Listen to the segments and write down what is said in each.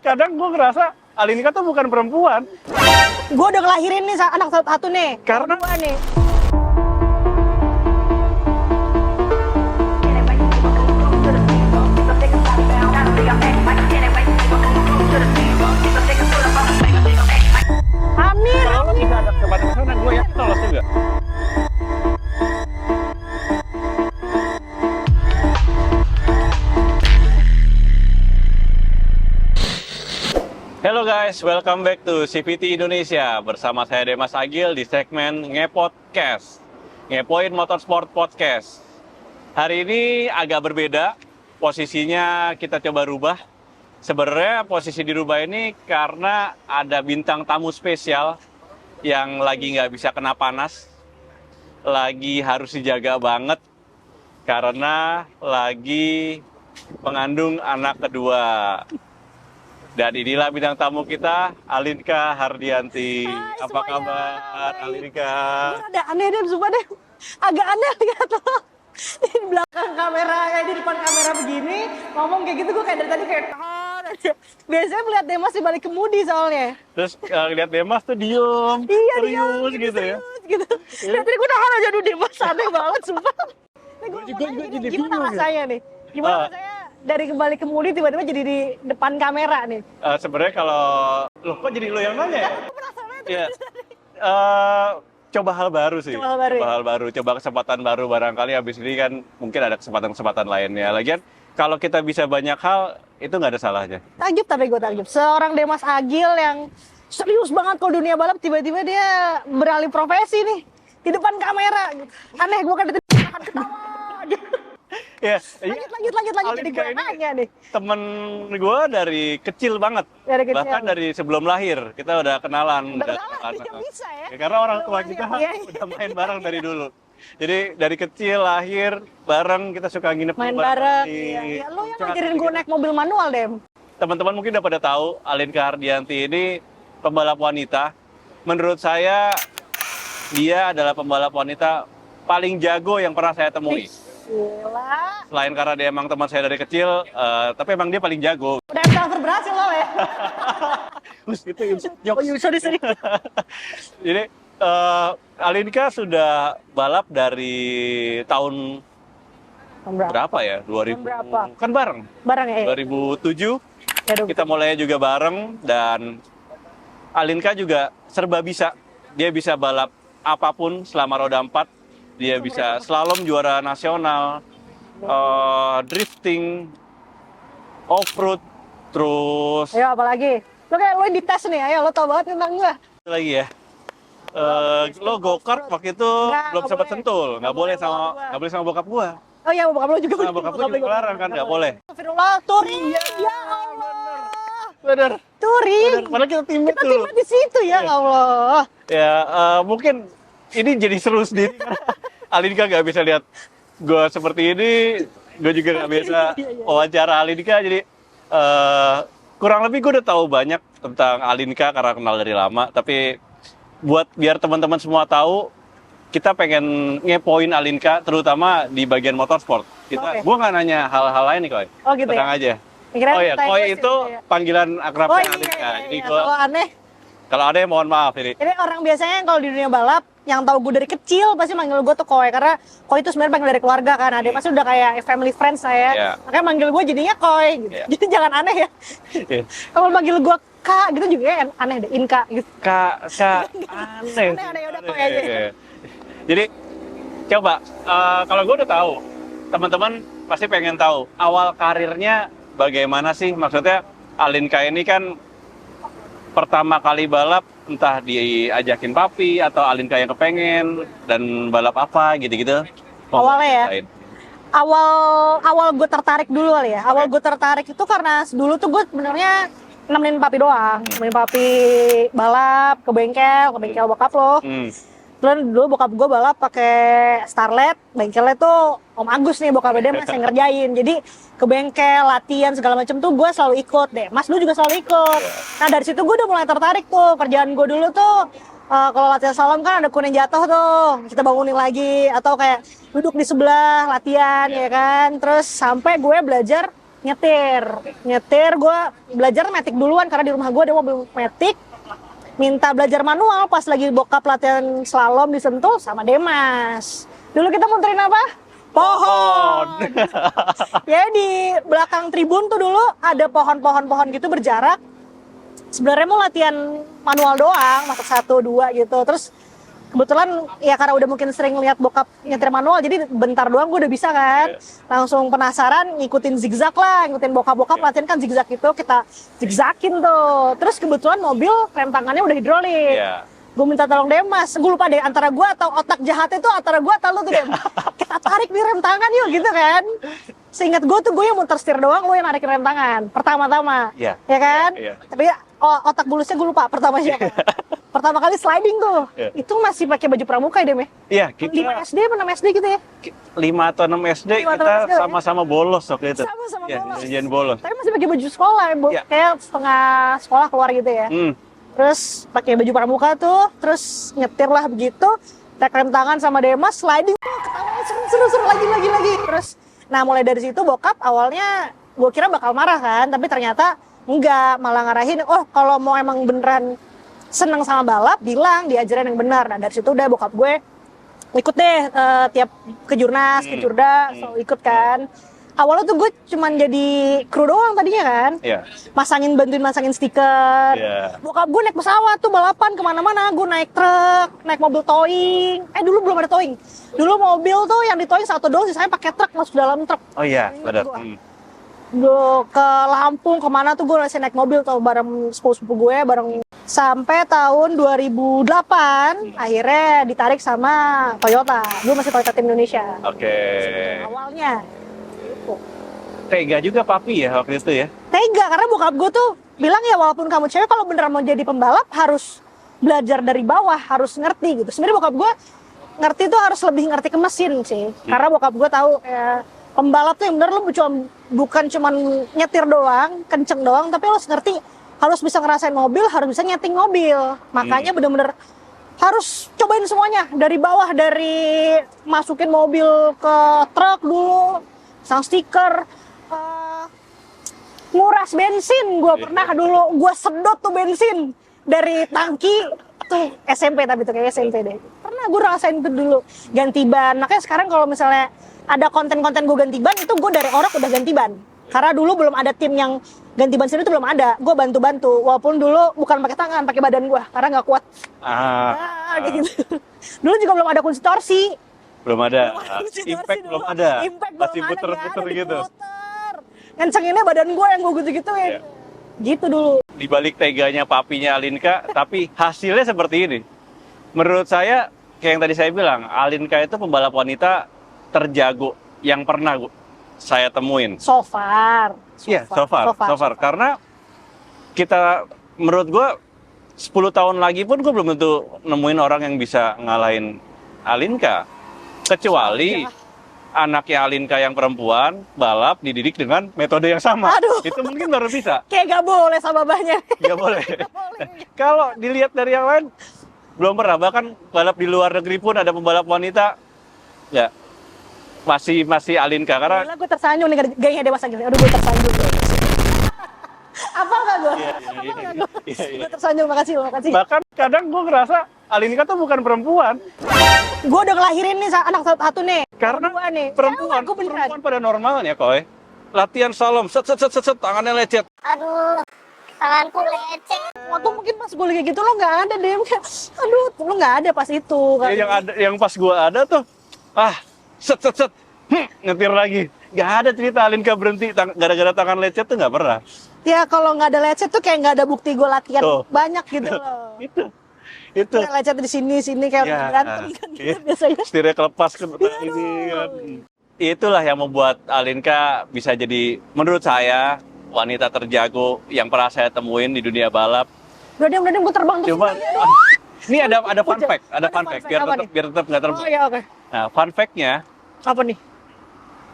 Kadang gue ngerasa Alinka tuh bukan perempuan. Gue udah ngelahirin nih anak satu nih. Karena dua nih. Amin. kalau lo bisa ada kesempatan ke sana, gue yakin lolos juga. Hello guys, welcome back to CVT Indonesia. Bersama saya Demas Agil di segmen Ngepodcast, Ngepoin Motorsport Podcast. Hari ini agak berbeda, posisinya kita coba rubah. Sebenarnya posisi dirubah ini karena ada bintang tamu spesial yang lagi nggak bisa kena panas, lagi harus dijaga banget karena lagi mengandung anak kedua. Dan inilah bintang tamu kita, Alinka Hardianti. Hai, Apa semuanya. kabar, Alinka? Gue ada aneh deh, sumpah deh. Agak aneh lihat lo. Di belakang kamera, di depan kamera begini, ngomong kayak gitu gue kayak dari tadi kayak tahan aja. Biasanya melihat Demas di balik kemudi soalnya. Terus lihat Demas tuh diem, Iya, serius dia gitu ya. serius gitu. Dari tadi gue tahan aja dulu Demas, aneh banget sumpah. Nih, Gue mau juga nanya jadi gimana bingung ya. rasanya nih? Gimana rasanya dari balik kemudi tiba-tiba jadi di depan kamera nih? Sebenarnya kalau, loh kok jadi lo yang nanya ya? Aku penasaran aja. Iya. Coba hal baru sih. Coba hal baru ya? hal baru, coba kesempatan baru, barangkali habis ini kan mungkin ada kesempatan-kesempatan lainnya. Lagian kalau kita bisa banyak hal, itu nggak ada salahnya. Takjub tapi gue takjub. Seorang Demas Agil yang serius banget kalau dunia balap tiba-tiba dia beralih profesi nih di depan kamera. Aneh gue kan dari tadi tahan ketawa. Ya, Lanjut. Jadi Alinka gue ini nanya nih. temen gue dari kecil banget. Dari kecil. Bahkan dari sebelum lahir kita udah kenalan. Udah kenalan, dia bisa ya. Karena orang tua Belum kita lahir, iya. udah main bareng dari dulu. Jadi dari kecil lahir bareng, kita suka nginep Main bareng. di Iya. Lo yang puncak ngajarin gitu. gue naik mobil manual, Dem. Teman-teman mungkin udah pada tahu Alinka Hardianti ini pembalap wanita. Menurut saya dia adalah pembalap wanita paling jago yang pernah saya temui. Gila. Selain karena dia emang teman saya dari kecil, tapi emang dia paling jago. Udah transfer berhasil lo ya. Terus itu inside Oh, sorry. Jadi Alinka sudah balap dari tahun berapa ya? 2000. berapa? Kan bareng. Barang ya. 2007 Ya, kita mulai juga bareng, dan Alinka juga serba bisa. Dia bisa balap apapun selama roda 4. Dia bisa slalom juara nasional, drifting, off-road, terus Ayo apalagi? Lo kayak lo dites nih, ayo lo tau banget tentang gue. lagi ya. Lo go-kart waktu itu belum sempat boleh. sentul, nggak boleh Nggak boleh sama bokap gua. Oh iya, bokap lo juga. Nah, bokap gua juga larang kan, nggak boleh. Astagfirullah, touring. Ya Allah. Bener. Touring. Padahal kita timnya Kita tuh. timnya di situ ya, Iya. Allah. Ya, mungkin ini jadi seru sendiri. Alinka nggak bisa lihat gue seperti ini, gue juga nggak biasa Iya. wawancara Alinka, jadi kurang lebih gue udah tahu banyak tentang Alinka karena kenal dari lama. Tapi buat biar teman-teman semua tahu, kita pengen ngepoin Alinka, terutama di bagian motorsport. Oke. Gue nggak nanya hal-hal lain nih, Koy. Oh, gitu Tenang ya? aja. Kirain Oh iya, tanya Koy gue sih, itu iya. panggilan Oh akrabnya iya, Alinka. Jadi iya. gua, Kalau aneh, kalau ada yang mohon maaf ini. ini orang biasanya kalau di dunia balap yang tahu gue dari kecil pasti manggil gue tuh Koy, karena Koy itu sebenarnya panggil dari keluarga kan, ada pasti udah kayak family friends saya, Iya. makanya manggil gue jadinya Koy gitu. Iya. Jadi jangan aneh ya. Iya. Kalau manggil gue Kak gitu juga ya aneh deh, Inka gitu. Kak, aneh. Aneh, udah Koy aja. Jadi, coba, kalau gue udah tahu, teman-teman pasti pengen tahu, awal karirnya bagaimana sih? Maksudnya, Alinka ini kan pertama kali balap, entah diajakin papi, atau Alinka yang kepengen, dan balap apa, gitu-gitu. Awalnya ya? Ceritain. Awal gue tertarik dulu kali ya. Awal gue tertarik itu karena dulu tuh gue sebenarnya nemenin papi doang, nemenin papi balap ke bengkel bokap lo. Terus dulu bokap gue balap pakai Starlet, bengkelnya tuh Om Agus nih, bokapnya dia masih ngerjain. Jadi ke bengkel, latihan segala macam tuh gue selalu ikut deh. Mas dulu juga selalu ikut. Nah dari situ gue udah mulai tertarik tuh. Kerjaan gue dulu tuh kalau latihan slalom kan ada kuning jatuh tuh, kita bangunin lagi, atau kayak duduk di sebelah latihan ya kan. Terus sampai gue belajar Nyetir gue belajar matic duluan karena di rumah gue ada mobil matic. Minta belajar manual pas lagi bokap latihan slalom di Sentul sama Demas. Dulu kita muterin apa? Pohon. Ya di belakang tribun tuh dulu ada pohon-pohon gitu berjarak. Sebenarnya mau latihan manual doang, masak 1, 2 gitu. Terus kebetulan ya karena udah mungkin sering lihat bokap nyetir manual, jadi bentar doang gue udah bisa kan. Langsung penasaran, ngikutin zigzag lah, ngikutin bokap-bokap latihan kan zigzag itu, kita zigzagin tuh. Terus kebetulan mobil rem tangannya udah hidrolik. Gue minta tolong Demas, gue lupa deh antara gue atau otak jahat itu antara gue atau lu tuh Dem. Kita tarik di rem tangan yuk gitu kan. Seingat gue tuh gue yang muter setir doang, lu yang narikin rem tangan pertama-tama. Ya kan? Tapi otak bulusnya gue lupa pertama siapa. Pertama kali sliding tuh, itu masih pakai baju pramuka ya Dem ya? Iya, kita 5 SD apa 6 SD gitu ya? 5 atau 6 SD kita sama-sama bolos waktu itu. Sama-sama bolos. Bolos. Tapi masih pakai baju sekolah, kayak setengah sekolah keluar gitu ya. Terus pakai baju pramuka tuh, terus nyetir lah begitu, tek rem tangan sama Demas, sliding, ketawa seru-seru lagi. Terus, nah mulai dari situ bokap awalnya gue kira bakal marah kan, tapi ternyata enggak, malah ngarahin, oh kalau mau emang beneran seneng sama balap, bilang diajarin yang benar. Nah dari situ udah bokap gue ikut deh tiap ke Jurnas, ke Jurda, selalu ikut kan. Awalnya tuh gue cuman jadi kru doang tadinya kan, bantuin masangin stiker. Bokap gue naik pesawat tuh balapan kemana-mana, gue naik truk, naik mobil towing. Dulu belum ada towing, dulu mobil tuh yang di towing 1 doang, sisanya pakai truk, masuk dalam truk. Oh iya, benar. Gue ke Lampung kemana tuh gue masih naik mobil tuh bareng sepupu gue, bareng sampai tahun 2008 akhirnya ditarik sama Toyota. Gue masih Toyota Tim Indonesia. Awalnya. Tega juga papi ya waktu itu ya? Tega, karena bokap gue tuh bilang ya walaupun kamu cewek kalau beneran mau jadi pembalap harus belajar dari bawah, harus ngerti gitu. Sebenarnya bokap gue ngerti tuh harus lebih ngerti ke mesin sih. Karena bokap gue tahu pembalap tuh yang bener lu bukan cuman nyetir doang, kenceng doang, tapi harus ngerti, harus bisa ngerasain mobil, harus bisa nyeting mobil. Makanya bener-bener harus cobain semuanya dari bawah, dari masukin mobil ke truk dulu, sang stiker, nguras bensin. Gue pernah dulu, gue sedot tuh bensin dari tangki tuh SMP, tapi tuh kayak SMP deh. Pernah gue rasain itu dulu, ganti ban. Makanya sekarang kalau misalnya ada konten-konten gue ganti ban, itu gue dari orang udah ganti ban. Karena dulu belum ada tim yang ganti ban sendiri, itu belum ada. Gue bantu-bantu, walaupun dulu bukan pakai tangan, pakai badan gue, karena nggak kuat. Gitu. Dulu juga belum ada kunci torsi. Belum ada. Impact belum ada. Masih puter-puter gitu. Ngencenginnya badan gue yang gue gitu-gituin. Gitu dulu. Di balik teganya papinya Alinka, tapi hasilnya seperti ini. Menurut saya, kayak yang tadi saya bilang, Alinka itu pembalap wanita terjago yang pernah saya temuin. So far. Karena kita, menurut gue, 10 tahun lagi pun gue belum tentu nemuin orang yang bisa ngalahin Alinka. Kecuali anaknya Alinka yang perempuan balap dididik dengan metode yang sama. Itu mungkin baru bisa. Kayak gak boleh sama babahnya. Gak boleh. Kalau dilihat dari yang lain, belum pernah. Bahkan balap di luar negeri pun ada pembalap wanita, ya masih Alinka. Karena gue tersanjung nih gayanya Dewas Agil. Aduh, gue tersanjung. Apa enggak gue? Gue tersanjung, makasih. Bahkan kadang gue ngerasa Alinka tuh bukan perempuan. Gue udah ngelahirin nih anak satu nih. Karena perempuan pada normalnya Koy. Latihan slalom, set, tangannya lecet. Aduh, tanganku lecet. Waktu mungkin pas gue kayak gitu lo nggak ada deh. Aduh, lo nggak ada pas itu. Yang pas gue ada tuh, set, ngetir lagi. Gak ada cerita Alinka berhenti gara-gara tangan lecet tuh nggak pernah. Ya kalau nggak ada lecet tuh kayak nggak ada bukti gue latihan banyak gitu loh. Itu lecet di sini kayak berantem kan gitu biasanya. Setirnya kelepas ke ini kan. Itulah yang membuat Alinka bisa jadi, menurut saya, wanita terjago yang pernah saya temuin di dunia balap. Berarti gue terbang terus. Coba, ini ada fun fact, biar tetap nggak terbang. Oh iya, oke. Nah, fun fact-nya apa nih?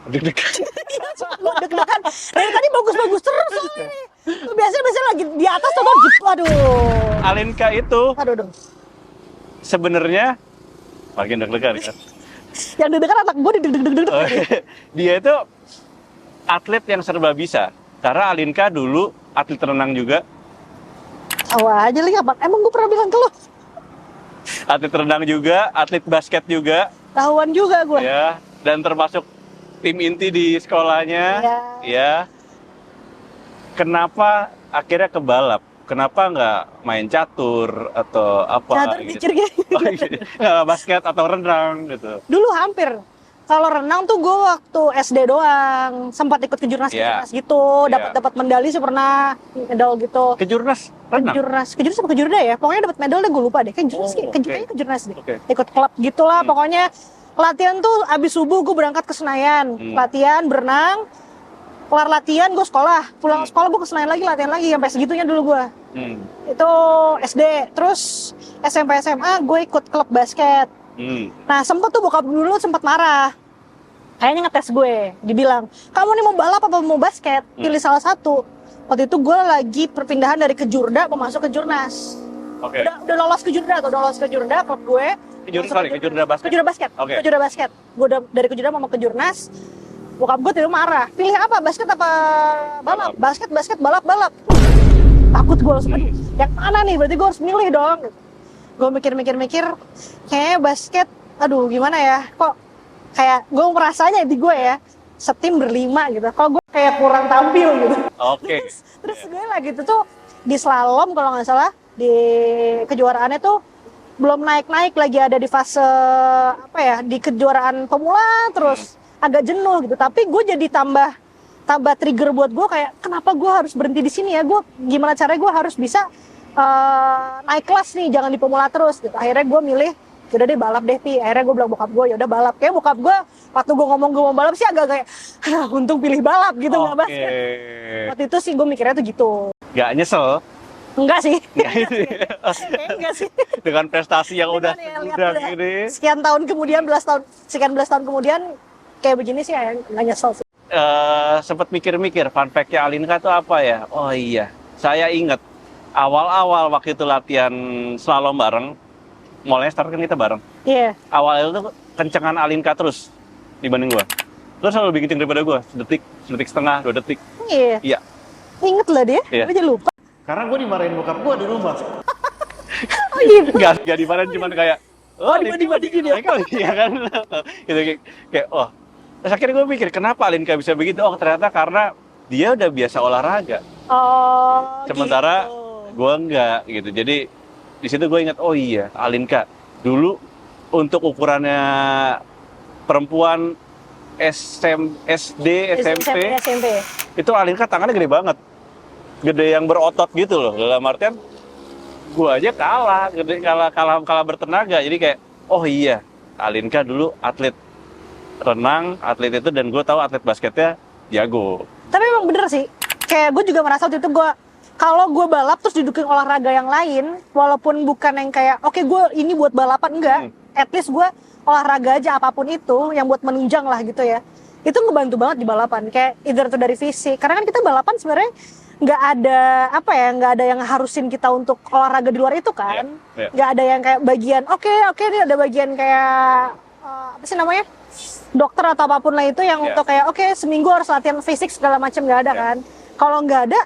Deg-degan. Deg-degan. Dari tadi bagus-bagus terus soalnya. Biasanya lagi di atas tuh aduh. Alinka itu aduh. Sebenarnya makin deg-degan kan. Yang deg-degan anak gue deg-deg. Dia itu atlet yang serba bisa. Karena Alinka dulu atlet renang juga, Tahu aja li kapan? Emang gue pernah bilang ke lo? atlet renang juga, atlet basket juga, Tahuan juga gue. ya. Dan termasuk tim inti di sekolahnya, Iya. ya. Kenapa akhirnya ke balap? Kenapa nggak main catur atau apa? Catur gitu? pikir gitu. Oh, iya. Nggak basket atau renang gitu. Dulu hampir. Kalau renang tuh gue waktu SD doang, sempat ikut kejurnas Iya. gitu, Iya. dapat medali sih pernah, medal gitu. Kejurnas renang? Kejurnas apa kejurda ya? Pokoknya dapat medal deh, gue lupa deh. Kejurnas, Oh, kayaknya oke. kejurnas deh. Oke. Ikut klub gitulah, pokoknya latihan tuh abis subuh gue berangkat ke Senayan, latihan berenang, kelar latihan gue sekolah, pulang sekolah gue ke Senayan lagi latihan lagi sampai segitunya dulu gue. Hmm. Itu SD, terus SMP SMA gue ikut klub basket. Hmm. Nah sempet tuh bokap dulu sempet marah, kayaknya ngetes gue, dibilang kamu nih mau balap apa mau basket, pilih salah satu. Waktu itu gue lagi perpindahan dari kejurda mau masuk ke jurnas. Oke. Udah lolos ke jurda klub gue. Kejurda basket. Kejurda basket. Oke. Kejurda basket. Gue udah dari kejurda mau ke jurnas. Bokap gue tiba marah. Pilih apa? Basket apa balap? Basket, balap. Takut gue langsung, aduh, yang mana nih? Berarti gue harus milih dong. Gue mikir, kayaknya basket, aduh gimana ya? Kok kayak gue merasanya di gue ya, setim berlima gitu. Kalau gue kayak kurang tampil gitu. Oke. Terus gue lagi itu tuh di slalom kalau nggak salah, di kejuaraannya tuh belum naik lagi, ada di fase apa ya, di kejuaraan pemula, terus agak jenuh gitu. Tapi gue jadi tambah trigger buat gue kayak kenapa gue harus berhenti di sini ya, gue gimana caranya gue harus bisa naik kelas nih, jangan di pemula terus gitu. Akhirnya gue milih udah deh balap deh Pi. Akhirnya gue bilang bokap gue ya udah balap. Kayak bokap gue waktu gue ngomong gue mau balap sih agak kayak untung pilih balap gitu, nggak basket. Waktu itu sih gue mikirnya tuh gitu. Nggak nyesel? Enggak sih. Nggak. Enggak sih. Dengan prestasi yang udah Lihat gini. sekian tahun kemudian, sekian belas tahun kemudian kayak begini sih ya nggak nyesel sih. Sempat mikir-mikir fun fact-nya Alinka tuh apa ya? Oh iya, saya ingat awal-awal waktu itu latihan slalom bareng, mulai start kan kita bareng. Iya. Awal itu kencengan Alinka terus dibanding gua. Terus selalu lebih kenceng daripada gua, sedetik setengah, 2 detik. Iya. Iya. Ingat lah dia, Iya. gue aja lupa. Karena gua dimarahin bokap gua di rumah. Oh gitu. Nggak dimarahin, cuman kayak, oh dibanding-bandingin ya? Iya kan? Gitu, kayak, oh. Terus akhirnya gue mikir, kenapa Alinka bisa begitu? Oh ternyata karena dia udah biasa olahraga. Oh. Sementara gitu. gue enggak gitu. Jadi di situ gue ingat, oh iya, Alinka dulu untuk ukurannya perempuan SD, SMP, itu Alinka tangannya gede banget. Gede yang berotot gitu loh. Dalam artian gue aja kalah, kalah bertenaga. Jadi kayak, oh iya, Alinka dulu atlet renang, atlet itu, dan gue tahu atlet basketnya jago. Tapi emang bener sih, kayak gue juga merasa waktu itu kalau gue balap terus dudukin olahraga yang lain, walaupun bukan yang kayak oke, gue ini buat balapan, enggak, at least gue olahraga aja apapun itu yang buat menunjang lah gitu ya, itu ngebantu banget di balapan. Kayak either itu dari fisik, karena kan kita balapan sebenarnya nggak ada apa ya, nggak ada yang harusin kita untuk olahraga di luar itu kan. Nggak ada yang kayak bagian oke ini ada bagian kayak apa sih namanya, dokter atau apapun lah itu yang untuk kayak oke, seminggu harus latihan fisik segala macam, nggak ada kan. Kalau nggak ada,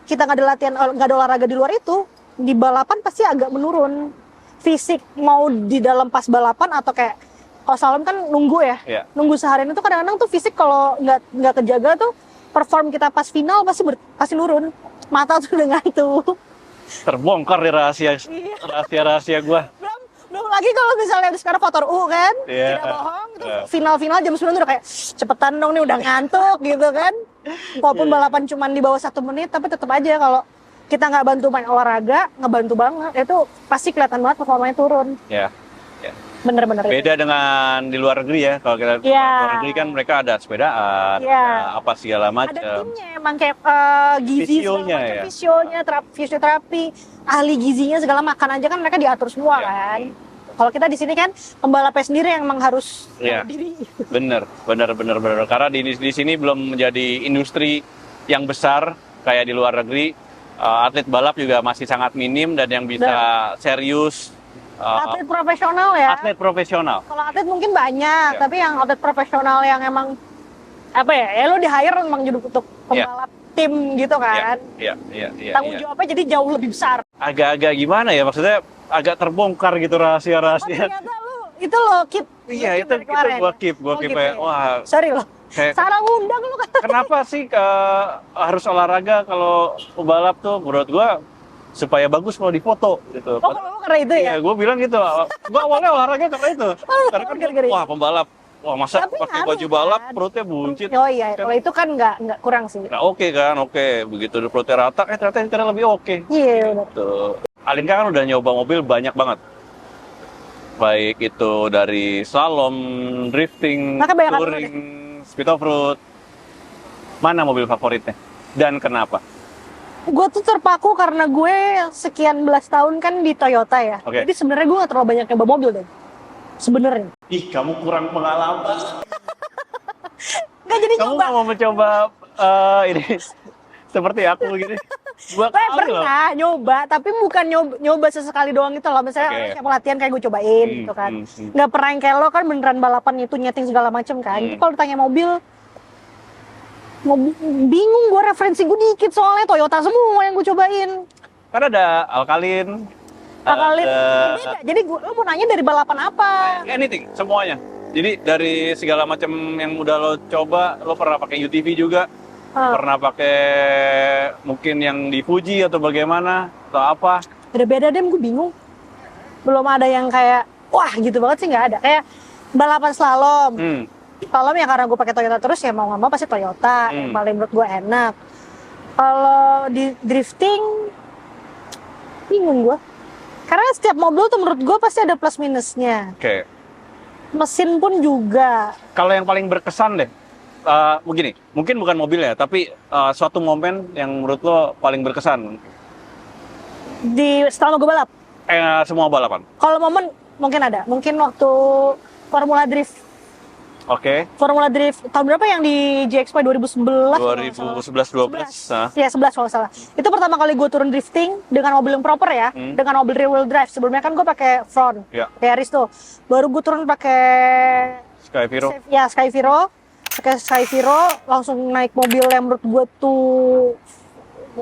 kita nggak ada latihan, nggak ada olahraga di luar itu, di balapan pasti agak menurun fisik, mau di dalam pas balapan atau kayak kalau slalom kan nunggu ya, nunggu seharian itu kadang-kadang tuh fisik kalau nggak kejaga tuh perform kita pas final pasti nurun, mata tuh udah ngantuk. Terbongkar nih rahasia gue. Belum lagi kalau misalnya sekarang foto U kan, tidak bohong, itu final-final jam 9 udah kayak cepetan dong nih, udah ngantuk gitu kan. Walaupun balapan cuma di bawah 1 menit, tapi tetap aja kalau kita nggak bantu main olahraga, ngebantu banget, itu pasti kelihatan banget performanya turun. Bener-bener beda itu dengan di luar negeri ya. Kalau kita luar negeri kan mereka ada sepedaan, apa segala macam. Ada timnya emang kayak gizi fisionya, fisionya, fisioterapi, ahli gizinya segala, makan aja kan mereka diatur semua kan. Kalau kita di sini kan pembalapnya sendiri yang emang harus diri. Bener. Karena di sini belum menjadi industri yang besar kayak di luar negeri. Atlet balap juga masih sangat minim, dan yang bisa serius. Atlet profesional ya. Atlet profesional. Kalau atlet mungkin banyak, tapi yang atlet profesional yang emang apa ya lo di-hire memang jadi untuk pembalap tim gitu kan. Iya. Tanggung jawabnya jadi jauh lebih besar. Agak-agak gimana ya, maksudnya agak terbongkar gitu rahasia-rahasia. Ternyata lo itu lo keep. Iya, itu gua keep gitu ya. Wah, sorry lo. kayak Salah ngundang lo kan. kenapa sih harus olahraga kalau pembalap tuh menurut gua supaya bagus kalau difoto gitu. Oh, kalau lo karena itu ya? Iya, gua bilang gitu. Gua awalnya olahraga karena itu. Karena kan gara-gara itu. wah pembalap. Wah, masa Tapi pakai ngaruh, baju balap kan? perutnya buncit. Oh iya, Kan? kalau itu kan nggak kurang sih. Nah, oke kan, oke. Begitu udah perutnya rata, ternyata lebih oke. Iya benar. Tuh. Alinka kan udah nyoba mobil banyak banget. Baik itu dari slalom, drifting, Maka banyak touring, speed off-road. Mana mobil favoritnya? Dan kenapa? Gue tuh terpaku karena gue sekian belas tahun kan di Toyota ya. Oke. Jadi sebenarnya gue nggak terlalu banyak nyoba mobil deh. Sebenarnya. Ih, kamu kurang pengalaman. Nggak jadi Kamu nyoba. nggak mau mencoba ini seperti aku begini? Dua Gue kali loh. pernah nyoba, tapi bukan nyoba sesekali doang gitu loh. Misalnya Oke. siapa latihan kayak gue cobain gitu kan. Nggak pernah yang kayak lo kan beneran balapan itu nyeting segala macem kan. Itu kalau ditanya mobil, bingung gue, referensi gue dikit soalnya Toyota semua yang gue cobain. Kan ada Alkalin. Akalin ada beda. Jadi lo mau nanya dari balapan apa? anything, semuanya. Jadi dari segala macam yang udah lo coba, lo pernah pakai UTV juga, pernah pakai mungkin yang di Fuji atau bagaimana atau apa? Beda-beda deh, gue bingung. Belum ada yang kayak wah gitu banget sih, nggak ada. Kayak balapan slalom. Slalom ya karena gue pakai Toyota terus ya mau nggak mau pasti Toyota yang paling menurut gue enak. Kalau di drifting bingung gue. Karena setiap mobil tuh menurut gue pasti ada plus minusnya. Oke. Mesin pun juga. Kalau yang paling berkesan deh, begini, mungkin bukan mobilnya, tapi suatu momen yang menurut lo paling berkesan Selama gue balap. Semua balapan. Kalau momen mungkin ada. Mungkin waktu Formula Drift. Oke. Formula Drift tahun berapa yang di GXP 2011? 2011-12. Nah. Ya 11 kalau nggak salah. Itu pertama kali gue turun drifting dengan mobil yang proper ya, dengan mobil rear wheel drive. Sebelumnya kan gue pakai front, Yaris tuh. Baru gue turun pakai Skyviro. Ya Skyviro, pakai Skyviro, langsung naik mobil yang menurut gue tuh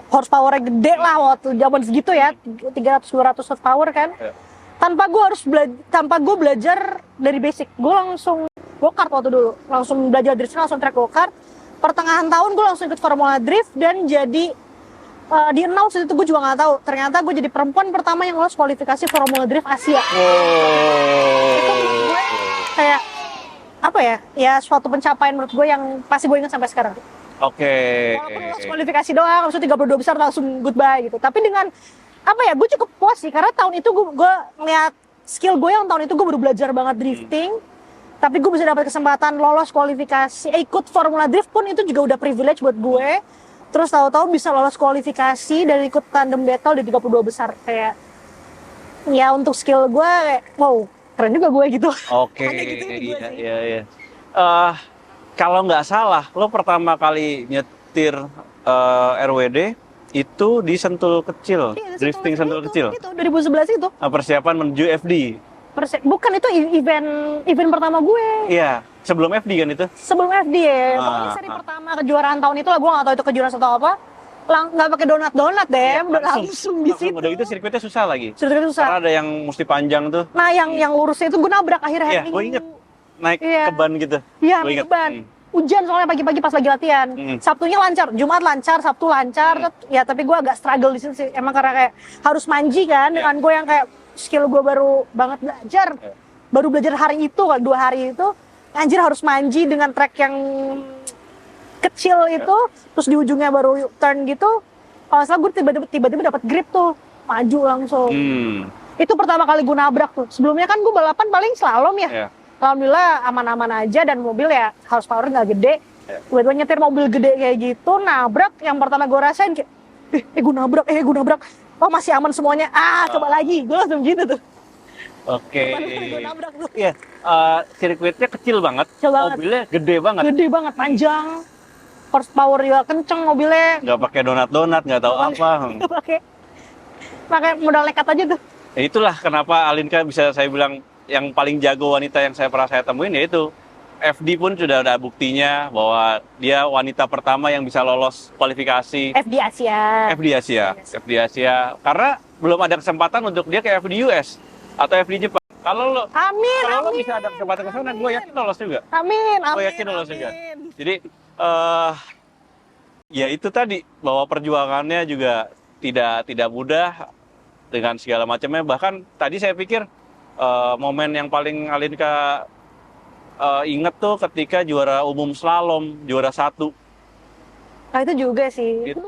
horsepower-nya gede lah waktu zaman segitu ya, 300-200 horsepower kan. Ya. Tanpa gue belajar dari basic, gue langsung go-kart waktu dulu, langsung belajar drifting, langsung track go-kart. Pertengahan tahun gue langsung ikut Formula Drift dan jadi di announce itu gue juga nggak tahu. Ternyata gue jadi perempuan pertama yang lolos kualifikasi Formula Drift Asia. Itu menurut gue kayak apa ya? Ya suatu pencapaian menurut gue yang pasti gue ingat sampai sekarang. Oke. Walaupun lolos kualifikasi doang, maksudnya 32 besar langsung goodbye gitu. Tapi dengan apa ya? Gue cukup puas sih karena tahun itu gue ngeliat skill gue yang tahun itu gue baru belajar banget drifting. Tapi gue bisa dapat kesempatan lolos kualifikasi, ikut Formula Drift pun itu juga udah privilege buat gue. Terus tahu-tahu bisa lolos kualifikasi dan ikut tandem battle di 32 besar. Kayak ya untuk skill gue kayak wow, keren juga gue gitu. Oke, Gitu iya. Kalau nggak salah, lo pertama kali nyetir RWD itu di Sentul Kecil, Iya, drifting Sentul Kecil. Itu 2011 itu. Persiapan menuju FD. Bukan, itu event pertama gue. Iya, sebelum FD kan itu? Sebelum FD ya. Pokoknya seri pertama kejuaraan tahun itu lah, gue nggak tahu itu kejuaraan atau apa. Nggak pakai donat deh, langsung di situ. Udah itu sirkuitnya susah lagi. Sirkuitnya susah. Karena ada yang mesti panjang tuh. Nah, yang lurusnya itu gue nabrak akhirnya. Iya, gue inget. Naik ke ban gitu. Iya, naik ke ban. Hujan soalnya pagi-pagi pas lagi latihan. Sabtunya lancar, Jumat lancar, Sabtu lancar. Ya tapi gue agak struggle di sini sih. Emang karena kayak harus manji kan. Dengan gue yang kayak skill gue baru banget belajar. Baru belajar hari itu, 2 hari itu. Anjir harus manji dengan track yang kecil itu. Terus di ujungnya baru turn gitu. Kalau salah gue tiba-tiba dapat grip tuh. Maju langsung. Itu pertama kali gue nabrak tuh. Sebelumnya kan gue balapan paling slalom ya. Alhamdulillah aman-aman aja dan mobil ya horsepower nggak gede. Gue nyetir mobil gede kayak gitu, nabrak. Yang pertama gue rasain kayak, gue nabrak. Oh masih aman semuanya. Coba lagi. Gue langsung gitu tuh. Oke. Gue nabrak tuh. Iya, sirkuitnya kecil banget. Mobilnya gede banget. Gede banget, panjang. Horsepower juga kenceng mobilnya. Nggak pakai donat, nggak tahu apa. Nggak pakai modal nekat aja tuh. Ya itulah kenapa Alinka bisa saya bilang yang paling jago wanita yang saya pernah temuin, yaitu FD pun sudah ada buktinya bahwa dia wanita pertama yang bisa lolos kualifikasi FD Asia. FD Asia. Karena belum ada kesempatan untuk dia ke FD US atau FD Jepang. Kalau lo Amin. bisa ada kesempatan ke sana, gue yakin lolos juga. Amin. Gue yakin lolos juga. Jadi ya itu tadi bahwa perjuangannya juga tidak mudah dengan segala macamnya. Bahkan tadi saya pikir momen yang paling Alinka inget tuh ketika juara umum slalom, juara 1. Nah itu juga sih. Gitu.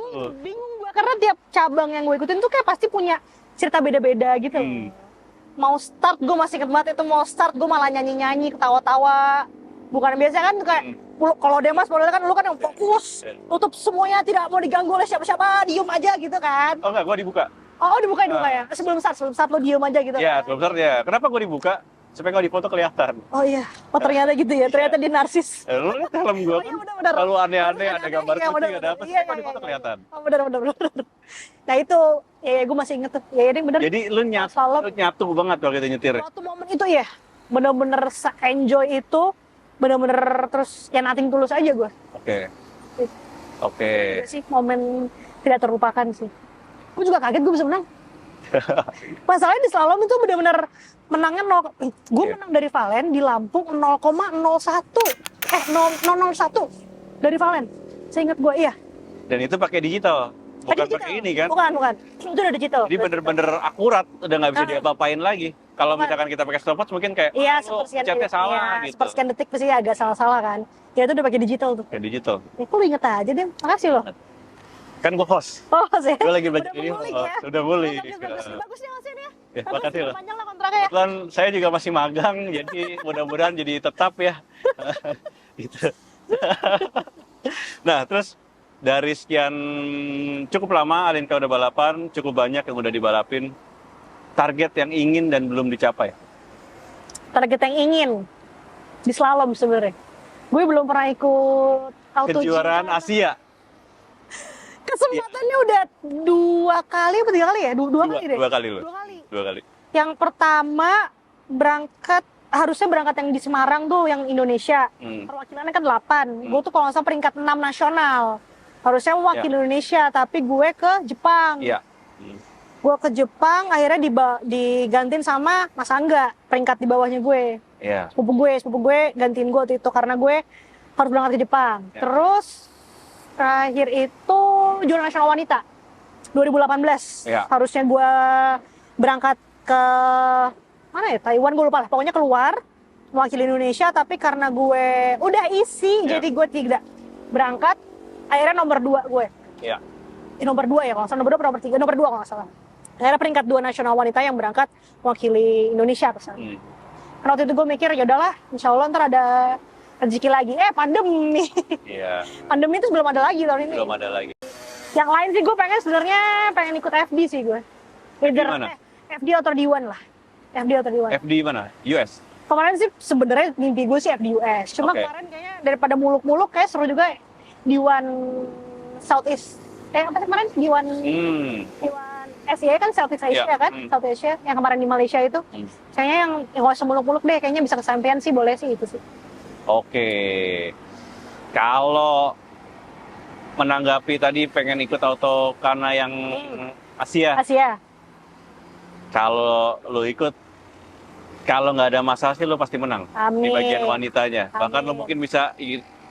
Bingung gue karena tiap cabang yang gue ikutin tuh kayak pasti punya cerita beda-beda gitu. Mau start gue masih inget banget itu, mau start gue malah nyanyi-nyanyi, ketawa-tawa. Bukan biasa kan kayak kalau Demas modelnya kan lu kan yang fokus, tutup semuanya, tidak mau diganggu oleh siapa-siapa, diem aja gitu kan. Oh enggak, gue dibuka. Oh dibuka ya? Sebelum start lo diem aja gitu. Iya, kan? sebelum start ya. Kenapa gue dibuka? Supaya kalau di foto kelihatan. Oh iya, ternyata gitu ya, ternyata dia narsis. Lu lihat helm gue kan bener. selalu aneh-aneh, ada gambar Iya, kucing, ada apa sih, Iya, kalau di foto kelihatan. Oh bener. Nah itu, ya gue masih inget tuh, ya deh bener. Jadi lu nyatu banget waktu itu nyetir. Waktu momen itu ya, bener-bener se-enjoy itu, bener-bener terus ya nothing tulus aja gue. Oke. Sih momen tidak terlupakan sih. Gue juga kaget gue bisa menang. Masalahnya di slalom itu bener-bener menangnya gue menang dari Valen di Lampung 0,01 dari Valen. Saya ingat gue, iya. Dan itu pakai digital, bukan pakai ini kan? Bukan. Itu udah digital. Jadi bener-bener akurat, udah nggak bisa diapa-apain lagi. Kalau misalkan kita pakai stopwatch mungkin kayak, catnya salah gitu. Sepersekian detik pasti agak salah-salah kan. Ya itu udah pakai digital tuh. Kayak digital. Ya, kok lu inget aja deh. Makasih loh. Kan gue host. Oh, sih. Gue lagi belajar ini. Sudah boleh. Bagus nih Mas ya. Ya, makasih loh. Panjang lah kontraknya ya. Kebetulan saya juga masih magang, jadi mudah-mudahan jadi tetap ya. Gitu. Nah, terus dari sekian cukup lama Alinka udah balapan, cukup banyak yang udah dibalapin. Target yang ingin dan belum dicapai? Target yang ingin di slalom sebenarnya. Gue belum pernah ikut kejuaraan Asia. Kesempatannya udah 2 kali atau 3 kali ya? Dua kali deh. 2 kali loh. 2 kali. 2 kali. Yang pertama harusnya berangkat yang di Semarang tuh, yang Indonesia. Perwakilannya kan 8. Gue tuh kalau nggak salah peringkat 6 nasional. Harusnya mewakili Indonesia, tapi gue ke Jepang. Iya. Gue ke Jepang, akhirnya digantiin sama Mas Angga, peringkat di bawahnya gue. Iya. Sepupu gue gantiin gue waktu itu karena gue harus berangkat ke Jepang. Terus terakhir itu juara nasional wanita 2018. Harusnya gue berangkat ke mana ya, Taiwan, gue lupa lah. Pokoknya keluar mewakili Indonesia, tapi karena gue udah isi, jadi gue tidak berangkat. Akhirnya nomor 2 gue. Iya. Nomor 2 ya kalau nggak salah, nomor 2 nomor 3, nomor 2 kalau nggak salah. Akhirnya peringkat 2 nasional wanita yang berangkat mewakili Indonesia pesan. Karena waktu itu gue mikir, ya udahlah, insya Allah ntar ada rezeki lagi. Pandemi. Iya. Pandemi itu belum ada lagi tahun ini. Belum ada lagi. Yang lain sih gue pengen ikut FD sih gue. FD mana? FD atau D1 lah. FD atau D1. FD mana? US? Kemarin sih sebenarnya mimpi gue sih FD US. Cuma kemarin kayaknya daripada muluk-muluk kayak seru juga D1 Southeast. Apa sih kemarin? D1 Asia kan, Southeast Asia kan? South Asia yang kemarin di Malaysia itu. Kayaknya yang nggak usah muluk-muluk deh, kayaknya bisa kesampaian sih, boleh sih itu sih. Oke. Kalau menanggapi tadi pengen ikut auto karena yang Asia. Kalau lo ikut, kalau nggak ada masalah sih lo pasti menang. Amin. Di bagian wanitanya. Bahkan lo mungkin bisa,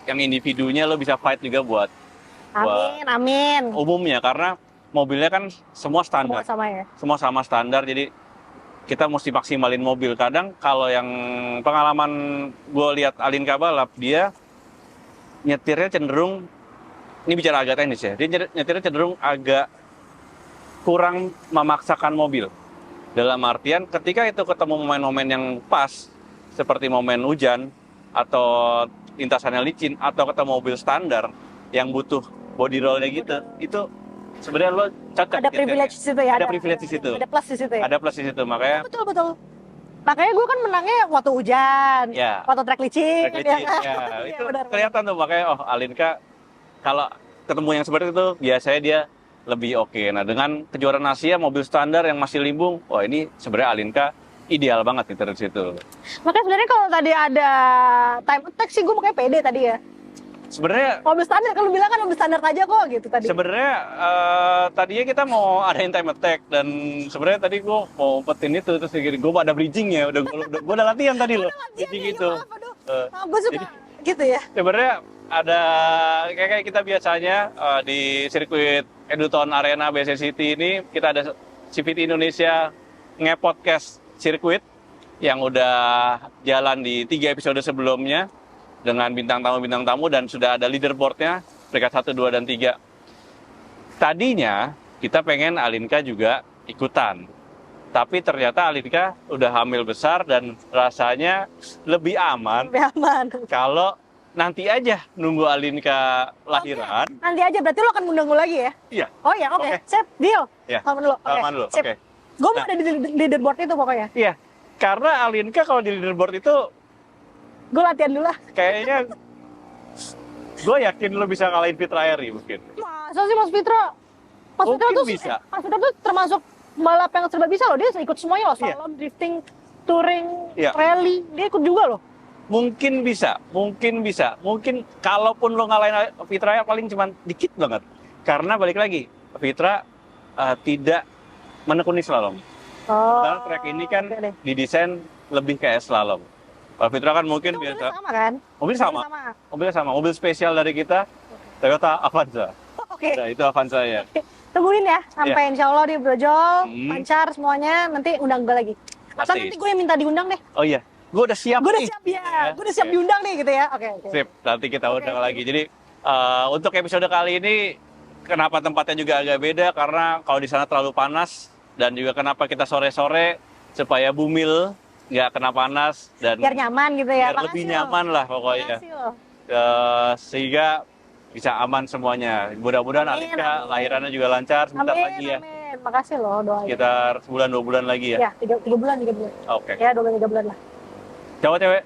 yang individunya lo bisa fight juga buat Amin. umumnya, karena mobilnya kan semua standar. Semua sama ya? Semua sama standar, jadi kita mesti maksimalin mobil. Kadang kalau yang pengalaman gue lihat Alinka balap, dia nyetirnya cenderung, ini bicara agak teknis ya, dia nyetirnya cenderung agak kurang memaksakan mobil. Dalam artian ketika itu ketemu momen-momen yang pas, seperti momen hujan, atau lintasannya licin, atau ketemu mobil standar yang butuh body roll-nya gitu, itu sebenarnya lo cocok. Ada privilege di situ ya? Ada privilege di situ. Ada plus di situ ya? Ada plus di situ, makanya. Betul. Makanya gue kan menangnya waktu hujan, waktu track licin. Itu kelihatan tuh, makanya Alinka kalau ketemu yang seperti itu biasanya dia lebih oke. Nah, dengan kejuaraan Asia mobil standar yang masih limbung, ini sebenarnya Alinka ideal banget itu dari situ. Makanya sebenarnya kalau tadi ada time attack sih gue makanya pede tadi ya. Sebenarnya Mobil standar, kalau bilang kan mobil standar aja kok gitu tadi. Sebenarnya tadinya kita mau adain time attack dan sebenarnya tadi gue mau umpetin itu terus gue ada bridging ya, gue udah latihan tadi loh bridging itu. Gue suka gitu ya. Sebenarnya ada kayak kita biasanya di sirkuit Eduton Arena BC City ini kita ada CVT Indonesia nge-podcast sirkuit yang udah jalan di 3 episode sebelumnya dengan bintang tamu dan sudah ada leaderboardnya peringkat 1, 2, dan 3. Tadinya kita pengen Alinka juga ikutan, tapi ternyata Alinka udah hamil besar dan rasanya lebih aman kalau nanti aja nunggu Alinka lahiran. Okay. Nanti aja, berarti lo akan ngundang gue lagi ya? Iya. Oh ya, oke. Sip, deal. Ya. Salaman dulu. Sip. Oke. Gue mau ada di leaderboard itu pokoknya. Iya, karena Alinka kalau di leaderboard itu gue latihan dulu lah. kayaknya gue yakin lo bisa ngalahin Fitra Eri mungkin. Masa sih Mas Fitra? Mas Mungkin Fitra tuh bisa. Mas Fitra tuh termasuk balap yang serba bisa loh. Dia ikut semuanya loh, slalom, drifting, touring, rally. Dia ikut juga loh. Mungkin bisa. Mungkin kalaupun lo ngalahin Fitra ya paling cuma dikit banget. Karena balik lagi, Fitra tidak menekuni slalom. Karena track ini kan didesain lebih kayak slalom. Kalau Fitra kan mungkin itu biasa. Sama kan? Mobilnya sama. Mobil spesial dari kita, Toyota Avanza. Oke. Nah, itu Avanza ya. Tungguin ya, sampai insya Allah di brojol, lancar semuanya, nanti undang gue lagi. Atau Pasti. nanti gue yang minta diundang deh. Oh iya, gue udah siap Gue udah nih. siap ya, gue udah siap diundang nih gitu ya. Oke. Sip, nanti kita undang lagi. Jadi untuk episode kali ini, kenapa tempatnya juga agak beda? Karena kalau di sana terlalu panas dan juga kenapa kita sore-sore supaya Bumil nggak kena panas dan Biar nyaman gitu ya. biar lebih nyaman lah pokoknya. Sehingga bisa aman semuanya. Mudah-mudahan Alinka lahirannya juga lancar sebentar lagi ya. Amin. Makasih loh doanya. Sekitar sebulan 2 bulan lagi ya. Ya, 3 bulan. Oke. Ya, 2-3 bulan lah. Cewek.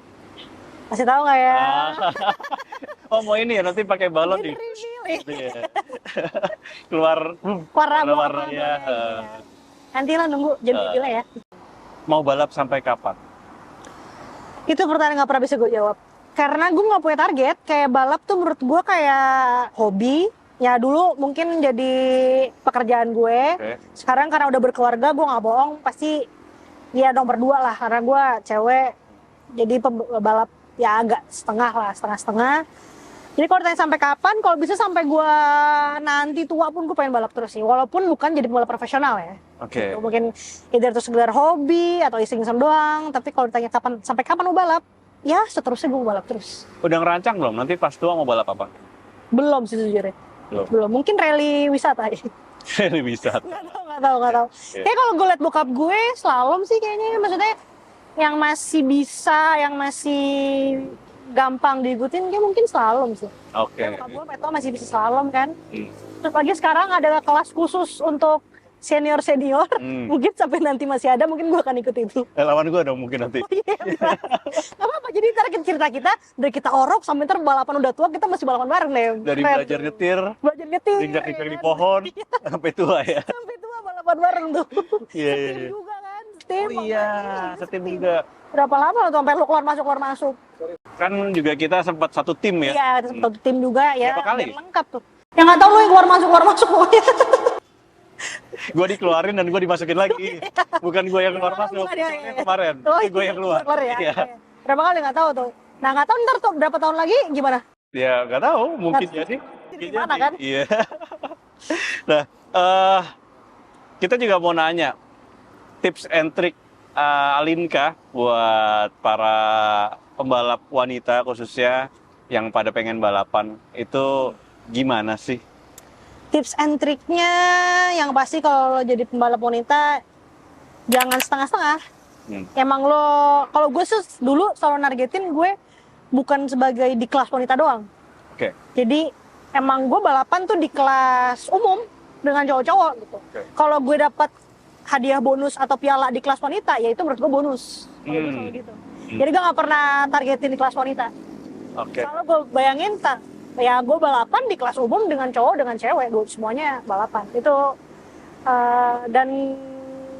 Masih tahu nggak ya? Oh mau ini ya nanti pakai balon nih. Keluar warna-warnanya. Nanti lah nunggu jam reveal ya. Mau balap sampai kapan? Itu pertanyaan nggak pernah bisa gue jawab. Karena gue nggak punya target. Kayak balap tuh menurut gue kayak hobi. Ya dulu mungkin jadi pekerjaan gue. Sekarang karena udah berkeluarga, gue nggak bohong. Pasti ya nomor 2 lah. Karena gue cewek. Jadi balap ya agak setengah. Jadi kalau ditanya sampai kapan, kalau bisa sampai gue nanti tua pun gue pengen balap terus sih. Walaupun bukan jadi pembalap profesional ya. Oke. Gitu. Mungkin either itu sekedar hobi atau iseng-iseng doang. Tapi kalau ditanya sampai kapan mau balap, ya seterusnya gue balap terus. Udah ngerancang belum? Nanti pas tua mau balap apa? Belum sih sejujurnya. Belum. Mungkin rally wisata ya. Rally wisata. Nggak tahu. Kayak kalau gue liat bokap gue slalom sih kayaknya. Maksudnya yang masih bisa, yang masih gampang diikutin kayak mungkin slalom sih. Oke. Bokap gue Peto masih bisa slalom kan. Terus lagi sekarang ada kelas khusus untuk senior. Mungkin sampai nanti masih ada, mungkin gue akan ikut itu. Lawan gue dong mungkin nanti. Oh, iya, gak apa-apa, jadi ntar cerita kita dari kita orok sampai ntar balapan udah tua, kita masih balapan bareng deh. Dari belajar nyetir, injak-injak di pohon, sampai tua ya. Sampai tua balapan bareng tuh. Iya. Setim juga kan, setim. Oh iya, setim juga. Berapa lama tuh sampai lu keluar masuk. Kan juga kita sempat satu tim ya. Iya, satu tim juga ya. Berapa kali? Lengkap tuh. Yang nggak tahu lu yang keluar masuk pokoknya. Gue dikeluarin dan gue dimasukin lagi. Bukan gue yang keluar masuk. Kemarin. Gue yang keluar. Ya. Berapa kali nggak tahu tuh. Nah nggak tahu ntar tuh berapa tahun lagi gimana? Ya nggak tahu. Mungkin jadi. Gimana kan? Iya. Nah, kita juga mau nanya tips and trick Alinka buat para pembalap wanita khususnya yang pada pengen balapan itu gimana sih? Tips and triknya yang pasti kalau jadi pembalap wanita jangan setengah-setengah. Emang lo, kalau gue sih dulu selalu nargetin gue bukan sebagai di kelas wanita doang. Oke. Jadi emang gue balapan tuh di kelas umum dengan cowok-cowok gitu. Kalau gue dapat hadiah bonus atau piala di kelas wanita, ya itu menurut gue bonus. Kalau gue selalu gitu. Jadi gue nggak pernah targetin di kelas wanita. Kalau gue bayangin ya gue balapan di kelas umum dengan cowok dengan cewek, semuanya balapan itu dan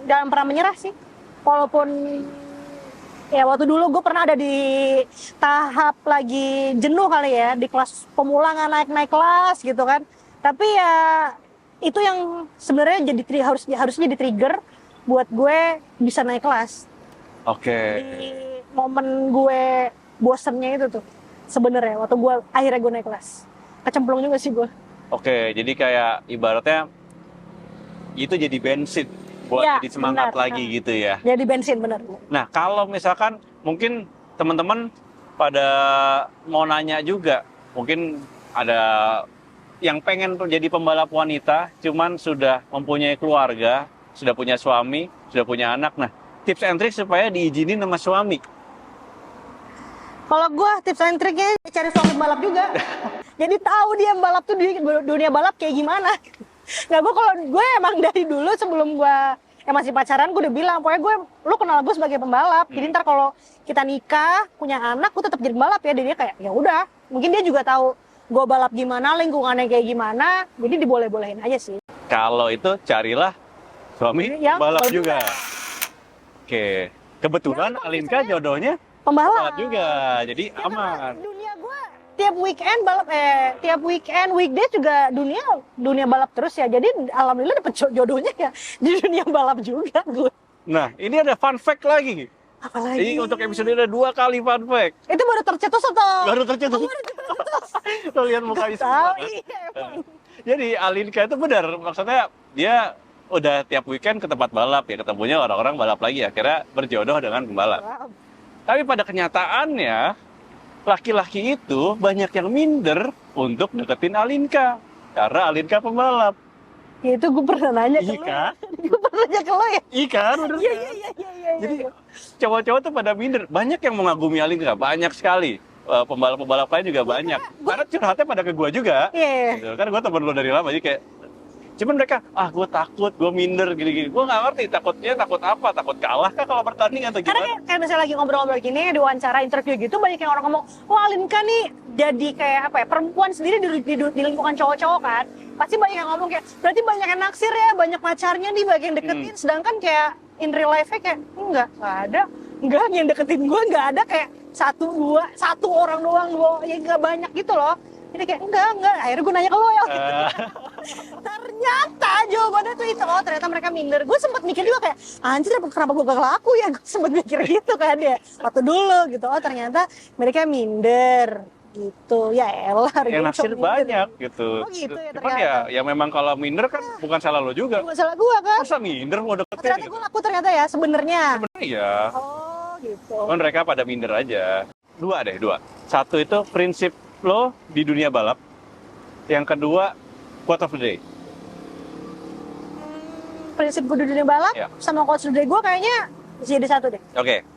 jangan pernah menyerah sih. walaupun ya waktu dulu gue pernah ada di tahap lagi jenuh kali ya, di kelas pemula nggak naik-naik kelas gitu kan. Tapi ya itu yang sebenarnya harusnya jadi trigger buat gue bisa naik kelas. Oke. Di momen gue bosennya itu tuh sebenarnya waktu gue akhirnya gue naik kelas. Kecemplung juga sih gue. Oke, jadi kayak ibaratnya itu jadi bensin buat Ya, jadi semangat benar. lagi gitu ya. Jadi bensin bener. Nah, kalau misalkan mungkin teman-teman pada mau nanya juga, mungkin ada yang pengen jadi pembalap wanita, cuman sudah mempunyai keluarga, sudah punya suami, sudah punya anak. Nah, tips and trick supaya diizinin sama suami. Kalau gue tips and triknya cari suami balap juga. Jadi tahu dia balap tuh dunia balap kayak gimana. Nggak, gue emang dari dulu sebelum gue masih pacaran gue udah bilang pokoknya lu kenal gue sebagai pembalap. Jadi ntar kalau kita nikah punya anak gue tetap jadi pembalap ya. Jadi dia kayak ya udah, mungkin dia juga tahu gue balap gimana, lingkungannya kayak gimana. Jadi diboleh-bolehin aja sih. Kalau itu carilah suami Yang balap balap juga. Oke, kebetulan Ya, Alinka jodohnya Pembalap juga, jadi Ya, karena aman. dunia gue tiap weekend weekday juga dunia balap terus ya. Jadi alhamdulillah dapet jodohnya ya di dunia balap juga gue. Nah, ini ada fun fact lagi. Apalagi? Jadi untuk episode ini ada 2 kali fun fact. Itu baru tercetus atau? Baru tercetus. Lo lihat muka Tahu semua. iya emang. Jadi Alinka itu benar, maksudnya dia udah tiap weekend ke tempat balap ya, ketemunya orang-orang balap lagi, akhirnya berjodoh dengan pembalap. Tapi pada kenyataannya, laki-laki itu banyak yang minder untuk deketin Alinka. Karena Alinka pembalap. Ya itu gue pernah nanya ke Iya lo. kan? Gue pernah nanya ke lo ya. Iya kan? Bener Iya kan? iya. Jadi cowok-cowok tuh pada minder. Banyak yang mengagumi Alinka, banyak sekali. Pembalap-pembalap lain juga banyak. Karena curhatnya pada ke gue juga. Iya. Gitu. Kan gue temen lo dari lama, jadi kayak cuman mereka, gue takut, gue minder, gini-gini. Gue nggak ngerti, takut apa? Takut kalah kah kalau bertanding atau Karena gimana? kayak misalnya lagi ngobrol-ngobrol gini, di wawancara interview gitu, banyak yang orang ngomong, wah Alinka nih jadi kayak apa ya, perempuan sendiri di lingkungan cowok-cowok kan. Pasti banyak yang ngomong kayak, berarti banyak yang naksir ya, banyak pacarnya nih, banyak yang deketin. Sedangkan kayak in real life-nya kayak, nggak ada. Enggak, yang deketin gue nggak ada, kayak satu orang doang, ya nggak banyak gitu loh. Jadi kayak, enggak. Akhirnya gue nanya ke lo ya. Ternyata jawabannya tuh itu. Oh ternyata mereka minder. Gue sempet mikir juga kayak, anjir kenapa gue gak laku ya. Gue sempet mikir gitu kan ya. Waktu dulu gitu. Oh ternyata mereka minder gitu. Ya elah. Yang naksir banyak gitu. Oh gitu ya Cuman ternyata. ya memang kalau minder kan bukan salah lo juga. Bukan salah gue kan. Masa minder mau deketin Ternyata gitu? gue laku ternyata ya sebenarnya. Sebenarnya ya. Oh gitu. Cuman mereka pada minder aja. Dua. Satu itu prinsip lo di dunia balap. Yang kedua, quote of the day. Prinsip gue di dunia balap Ya. sama coach day gue kayaknya jadi satu deh. Oke.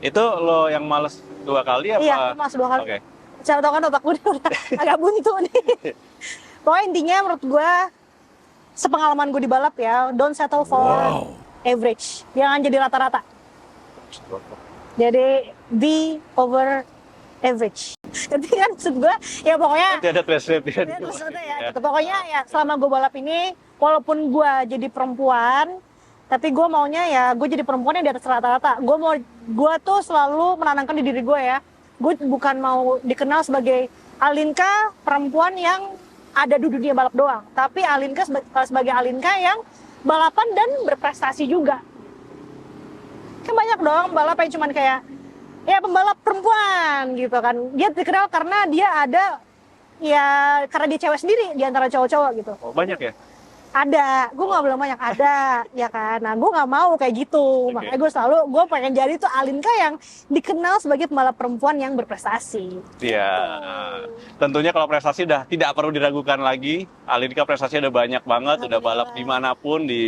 Itu lo yang males 2 kali apa? Iya, mas 2 kali. Oke. Saya tau kan otak gue udah agak buntu nih. Pokoknya intinya menurut gue, sepengalaman gue di balap ya, don't settle for average. Jangan jadi rata-rata. Jadi be over average. Jadi kan maksud gue, ya pokoknya Nanti ada translate ya. ya, maksudnya ya, gitu. Pokoknya ya selama gue balap ini, walaupun gue jadi perempuan, tapi gue maunya ya gue jadi perempuan yang di atas rata-rata. Gue tuh selalu menanamkan di diri gue ya, gue bukan mau dikenal sebagai Alinka perempuan yang ada di dunia balap doang, tapi Alinka sebagai Alinka yang balapan dan berprestasi juga. Kan banyak dong balap yang cuman kayak ya pembalap perempuan gitu kan. Dia dikenal karena dia ada ya karena dia cewek sendiri di antara cowok-cowok gitu. Oh, banyak ya? Ada, gue nggak bilang banyak, ada ya kan. Nah gue nggak mau kayak gitu. Makanya gue pengen jadi tuh Alinka yang dikenal sebagai pembalap perempuan yang berprestasi. Iya. Tentunya kalau prestasi udah tidak perlu diragukan lagi. Alinka prestasinya udah banyak banget, udah balap dimanapun, di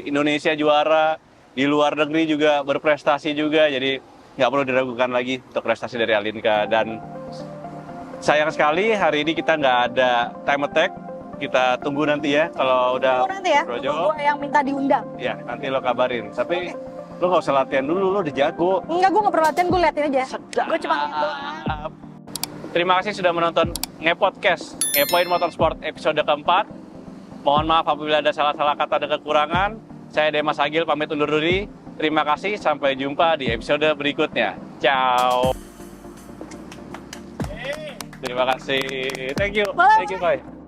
Indonesia juara, di luar negeri juga berprestasi juga. Jadi nggak perlu diragukan lagi untuk prestasi dari Alinka. Dan sayang sekali hari ini kita nggak ada time attack. Kita tunggu nanti ya kalau udah Tunggu nanti ya, Projo. gue yang minta diundang. Ya nanti lo kabarin. Tapi lo nggak usah latihan dulu, lo udah jago. Enggak, gue nggak perlu latihan, gue liatin aja. Sedap. Gue cuma liat doang. Terima kasih sudah menonton Ngepodcast, Ngepoin Motorsport episode keempat. Mohon maaf apabila ada salah-salah kata dan kekurangan. Saya Demas Agil pamit undur diri. Terima kasih, sampai jumpa di episode berikutnya. Ciao. Terima kasih. Thank you. Boleh, Thank you, Bye.